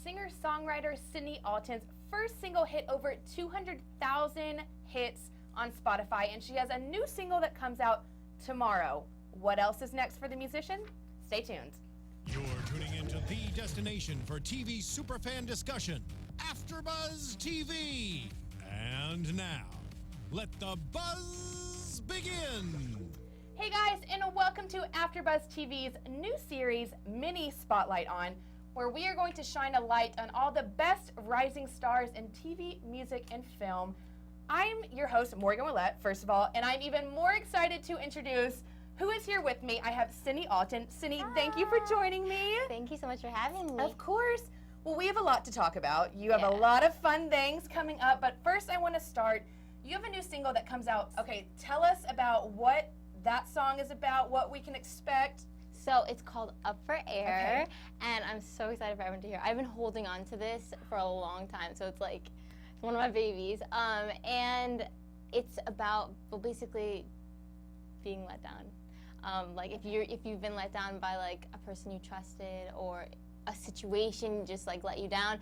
singer-songwriter Cindy Alton's first single hit over 200,000 hits on Spotify, and she has a new single that comes out tomorrow. What else is next for the musician? Stay tuned. You're tuning into the destination for TV superfan discussion, AfterBuzz TV. And now, let the buzz begin. Hey guys, and welcome to AfterBuzz TV's new series, Mini Spotlight On, where we are going to shine a light on all the best rising stars in TV, music, and film. I'm your host, Morgan Willette, first of all, and I'm even more excited to introduce who is here with me. I have Cindy Alton. Cindy, thank you for joining me. Thank you so much for having me. Of course. Well, we have a lot to talk about. You have a lot of fun things coming up, but first I want to start. You have a new single that comes out. Okay, tell us about what that song is about, what we can expect. So it's called Up for Air, and I'm so excited for everyone to hear. I've been holding on to this for a long time, so it's like one of my babies. And it's about, well, basically being let down. Like if you've been let down by like a person you trusted or a situation just like let you down,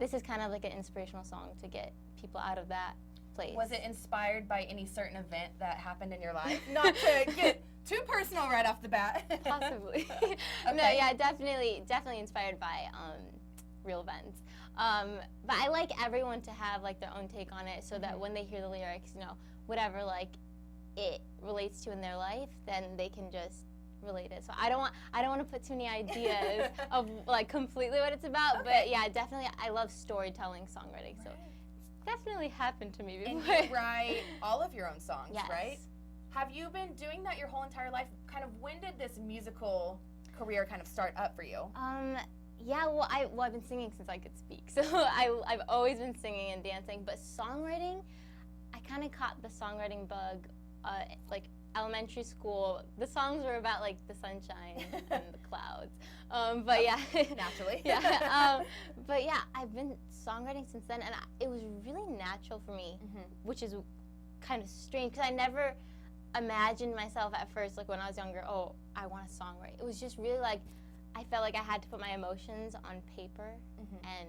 this is kind of like an inspirational song to get people out of that place. Was it inspired by any certain event that happened in your life? Not to get too personal right off the bat. Possibly. No, yeah, definitely inspired by real events. But I like everyone to have like their own take on it, so that when they hear the lyrics, you know, whatever like it relates to in their life, then they can just relate it. So I don't want to put too many ideas of like completely what it's about, but yeah, definitely I love storytelling, songwriting. So it's definitely happened to me before. And you write all of your own songs, right? Have you been doing that your whole entire life? Kind of when did this musical career kind of start up for you? Yeah, well I've been singing since I could speak. So I've always been singing and dancing, but songwriting, I kind of caught the songwriting bug like elementary school. The songs were about like the sunshine and the clouds. But yeah, naturally. Yeah. But yeah, I've been songwriting since then, and it was really natural for me, which is kind of strange because I never imagined myself at first, like when I was younger, oh, I want to songwrite. It was just really like I felt like I had to put my emotions on paper, and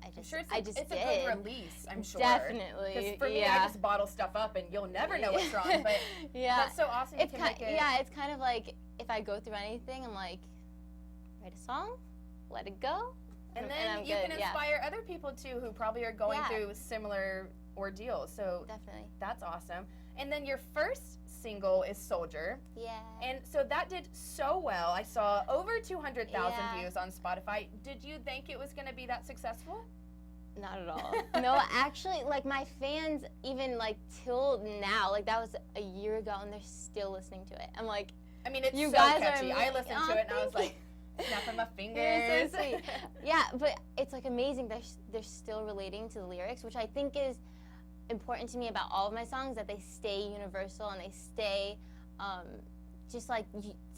I just it's did. a good release, I'm sure. Definitely. Because for me, I just bottle stuff up and you'll never know what's wrong. But that's so awesome. It's it's kind of like if I go through anything, I'm like, write a song, let it go, and then you can inspire other people too who probably are going through similar ordeals. So definitely, that's awesome. And then your first single is Soldier. Yeah. And so that did so well. I saw over 200,000 views on Spotify. Did you think it was going to be that successful? Not at all. No, actually, like my fans, even like till now, like that was a year ago, and they're still listening to it. I'm like, I mean, it's you so guys catchy. Are I listened to it and I was like, snapping my fingers. So sweet. Yeah, but it's like amazing. They're still relating to the lyrics, which I think is important to me about all of my songs, that they stay universal and they stay just like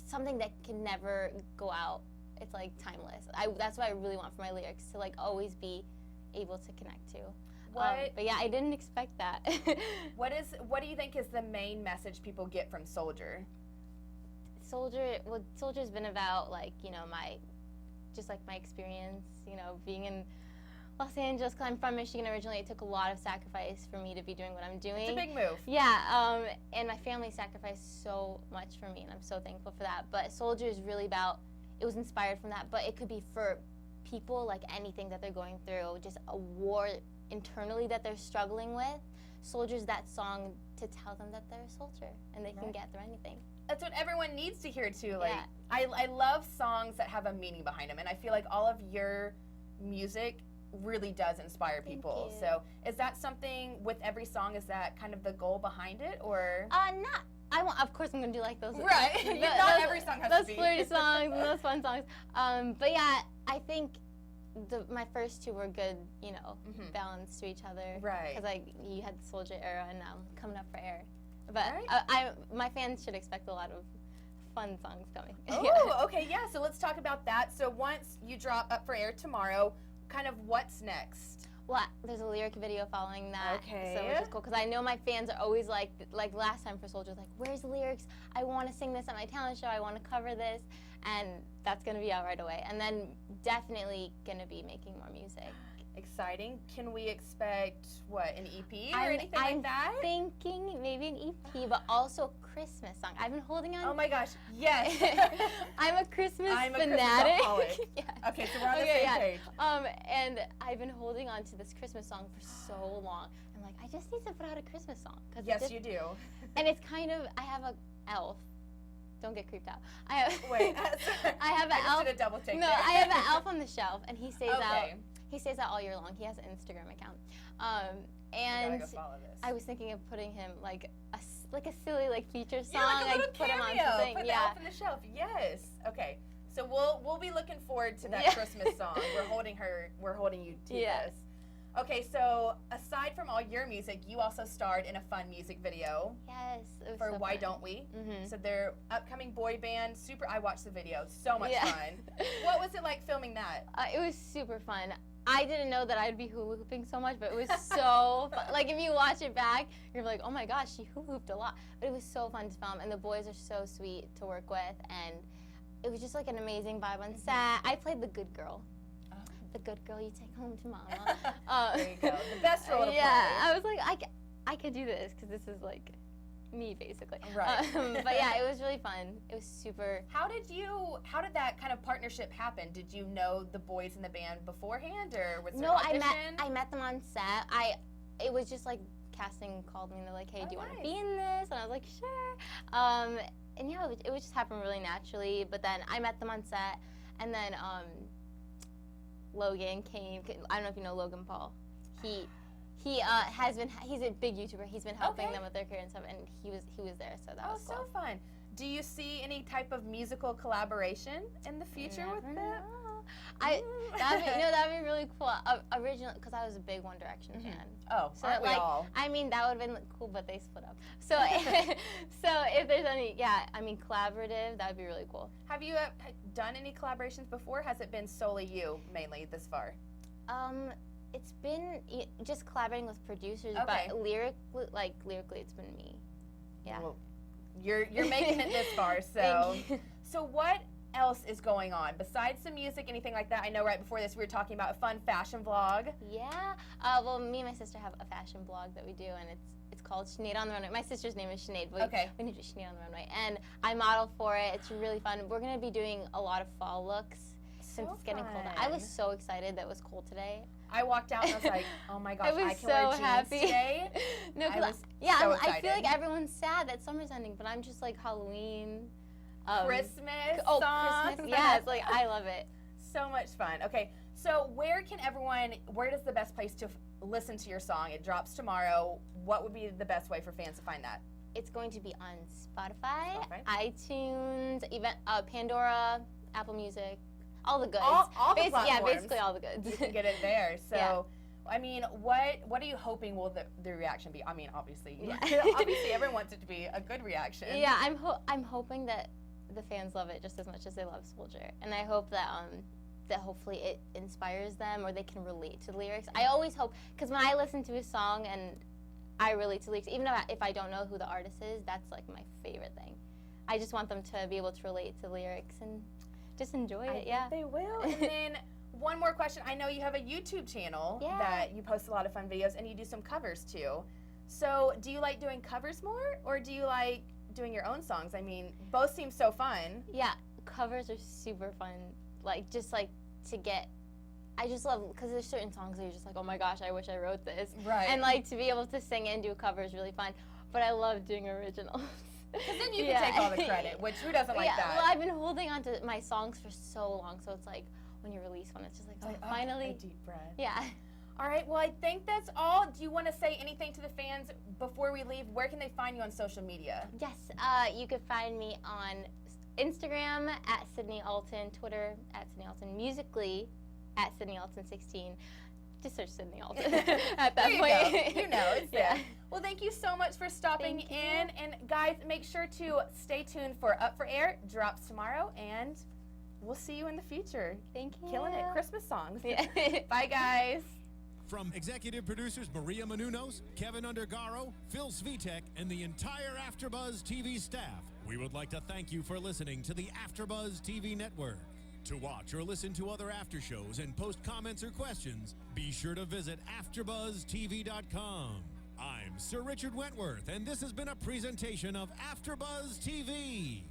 something that can never go out. It's like timeless. That's what I really want for my lyrics, to like always be able to connect to. But yeah, I didn't expect that. What do you think is the main message people get from Soldier? Soldier's been about like, you know, my experience, you know, being in Los Angeles, because I'm from Michigan originally. It took a lot of sacrifice for me to be doing what I'm doing. It's a big move. Yeah, and my family sacrificed so much for me, and I'm so thankful for that. But Soldier is really about, it was inspired from that, but it could be for people, like anything that they're going through, just a war internally that they're struggling with. Soldier's that song to tell them that they're a soldier, and they can get through anything. That's what everyone needs to hear too. Like, I love songs that have a meaning behind them, and I feel like all of your music really does inspire people. So is that something with every song? Is that kind of the goal behind it, or? Of course I'm gonna do like those. Right. Not every song has to be. Those flirty songs and those fun songs. But yeah, I think my first two were good, you know, balanced to each other. Right. Because you had the Soldier era, and now I'm coming up for air. But my fans should expect a lot of fun songs coming. Oh, okay, yeah. So let's talk about that. So once you drop Up for Air tomorrow, kind of what's next? Well, there's a lyric video following that, Okay. so which is cool because I know my fans are always like last time for Soldiers, like, where's the lyrics? I want to sing this at my talent show. I want to cover this, and that's gonna be out right away. And then definitely gonna be making more music. Exciting. Can we expect what, an EP or I'm anything like that? Thinking maybe an EP, but also a Christmas song. I've been holding on. Oh my gosh, yes. I'm a Christmas I'm a fanatic. Christmasaholic. Yes. Okay, so we're on the same page. And I've been holding on to this Christmas song for so long. I'm like, I just need to put out a Christmas song. Yes, you do. And it's kind of, I have a elf. Don't get creeped out. I have. Wait, I have an I just elf. did a double take No, there. I have an elf on the shelf, and he stays out. Okay. He stays out all year long. He has an Instagram account. You And gotta go follow this. I was thinking of putting him like a silly feature song. Yeah, like a little put him on cameo. something. Put the Yeah. elf on the shelf. Yes. Okay. So we'll be looking forward to that Yeah. Christmas song. We're holding you to Yeah. this. Okay, so aside from all your music, you also starred in a fun music video Yes. It was for so Why fun. Don't We? Mhm. So their upcoming boy band, I watched the video, so much Yeah. fun. What was it like filming that? It was super fun. I didn't know that I'd be hula hooping so much, but it was so fun. Like, if you watch it back, you're like, oh my gosh, she hula hooped a lot. But it was so fun to film, and the boys are so sweet to work with, and it was just like an amazing vibe on set. I played the good girl. The good girl you take home to mama. There you go. The best role to Yeah, play. I was like, I could do this because this is like me basically. Right. But yeah, it was really fun. It was super. How did that kind of partnership happen? Did you know the boys in the band beforehand, or was there No, an audition? I met them on set. It was just like casting called me and they're like, hey, do you want to nice. be in this? And I was like, sure. And yeah, it would just happen really naturally. But then I met them on set, and then Logan came. I don't know if you know Logan Paul. He's a big YouTuber. He's been helping Okay. them with their career and stuff, and he was there, so that Oh, was cool. so fun. Do you see any type of musical collaboration in the future with Never them? know. That'd be really cool. Originally, because I was a big One Direction fan. Oh, So aren't we like, all? I mean, that would have been cool, but they split up. So, so if there's any, collaborative, that would be really cool. Have you done any collaborations before? Has it been solely you mainly this far? It's been just collaborating with producers, Okay. but lyrically, it's been me. Yeah. Well, you're making it this far, so. Thank you. So what else is going on besides the music, anything like that? I know right before this we were talking about a fun fashion vlog. Yeah. Well, me and my sister have a fashion blog that we do, and it's called Sinead on the Runway. My sister's name is Sinead, but Okay. we need to do Sinead on the Runway. And I model for it. It's really fun. We're going to be doing a lot of fall looks since So it's getting colder. fun. I was so excited that it was cold today. I walked out and I was like, oh my gosh, I was I can so wear jeans happy. today. No, I was yeah, so I feel excited. like everyone's sad that summer's ending, but I'm just like Halloween. Christmas Christmas. songs. Yeah, it's like I love it. So much fun. Okay, so where does the best place to listen to your song? It drops tomorrow. What would be the best way for fans to find that? It's going to be on Spotify, Spotify. iTunes, even Pandora, Apple Music, all the goods. All the Yeah, platforms. basically all the goods. You can get it there. So, Yeah. I mean, what are you hoping will the reaction be? I mean, obviously, Yeah. obviously everyone wants it to be a good reaction. Yeah, I'm hoping that the fans love it just as much as they love Soldier, and I hope that that hopefully it inspires them or they can relate to the lyrics. I always hope, because when I listen to a song and I relate to the lyrics, even if I don't know who the artist is, that's like my favorite thing. I just want them to be able to relate to the lyrics and just enjoy it. I think they will. And then one more question. I know you have a YouTube channel Yeah. that you post a lot of fun videos and you do some covers too. So do you like doing covers more or do you like doing your own songs? I mean, both seem so fun. Yeah, covers are super fun. To get, I just love, because there's certain songs that you're just like, oh my gosh, I wish I wrote this. Right. And like to be able to sing and do a cover is really fun. But I love doing originals. Because then you can Yeah. take all the credit, which who doesn't like that? Well, I've been holding on to my songs for so long, so it's like when you release one, it's just like, It's like, oh, a finally. deep breath. Yeah. All right, well, I think that's all. Do you want to say anything to the fans before we leave? Where can they find you on social media? Yes, you can find me on Instagram at Sydney Alton, Twitter at Sydney Alton, Musically at Sydney Alton 16. Just search Sydney Alton at that There you point. go. You know, it's there. Yeah. Well, thank you so much for stopping Thank you. in. And guys, make sure to stay tuned for Up for Air. Drops tomorrow, and we'll see you in the future. Thank you. Killing it. Christmas songs. Yeah. Bye, guys. From executive producers Maria Menounos, Keven Undergaro, Phil Svitek, and the entire AfterBuzz TV staff, we would like to thank you for listening to the AfterBuzz TV network. To watch or listen to other after shows and post comments or questions, be sure to visit AfterBuzzTV.com. I'm Sir Richard Wentworth, and this has been a presentation of AfterBuzz TV.